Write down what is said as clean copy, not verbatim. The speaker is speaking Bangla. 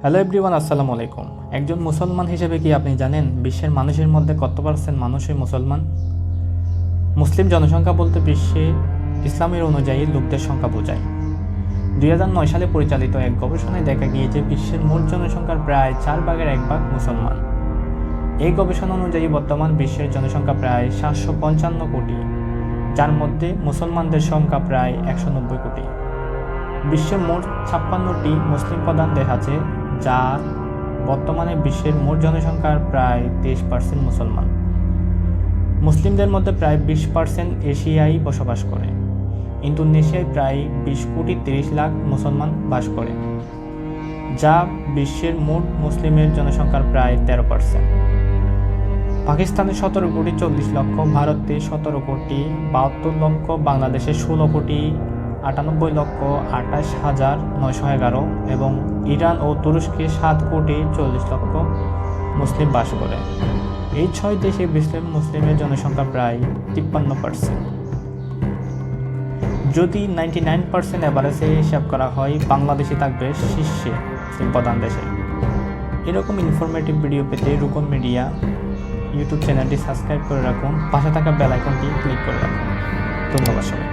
হ্যালো এভরিওয়ান, আসসালামু আলাইকুম। একজন মুসলমান হিসেবে কি আপনি জানেন বিশ্বের মানুষের মধ্যে কত পার্সেন্ট মানুষই মুসলমান? মুসলিম জনসংখ্যা বলতে বিশ্বে ইসলামের অনুযায়ী লোকদের সংখ্যা বোঝায়। 2009 সালে পরিচালিত এক গবেষণায় দেখা গিয়েছে বিশ্বের মোট জনসংখ্যার প্রায় 1/4 মুসলমান। এই গবেষণা অনুযায়ী বর্তমান বিশ্বের জনসংখ্যা প্রায় 755 কোটি, যার মধ্যে মুসলমানদের সংখ্যা প্রায় 190 কোটি। বিশ্বের মোট 56টি মুসলিম প্রধান দেশ আছে, যার বর্তমানে বিশ্বের মোট জনসংখ্যার প্রায় 23% মুসলমান। মুসলিমদের মধ্যে প্রায় 20% এশিয়ায় বসবাস করে। ইন্দোনেশিয়ায় প্রায় 20 কোটি 30 লাখ মুসলমান বাস করে, যা বিশ্বের মোট মুসলিমের জনসংখ্যার প্রায় 13%। পাকিস্তানে 17 কোটি 40 লক্ষ, ভারতে 17 কোটি 72 লক্ষ, বাংলাদেশে 16 কোটি 98 লক্ষ 28,911 এবং ইরান ও তুরস্কে 7 কোটি 40 লক্ষ মুসলিম বাস করে। এই 6 দেশে বিশ্বের মুসলিমের জনসংখ্যা প্রায় 53%। যদি 99% অ্যাভারেজে হিসাব করা হয়, বাংলাদেশে থাকবে শীর্ষে মুসলিম প্রধান দেশে। এরকম ইনফরমেটিভ ভিডিও পেতে রুকন মিডিয়া ইউটিউব চ্যানেলটি সাবস্ক্রাইব করে রাখুন, পাশে থাকা বেল আইকনটি ক্লিক করে রাখুন। ধন্যবাদ সবাই।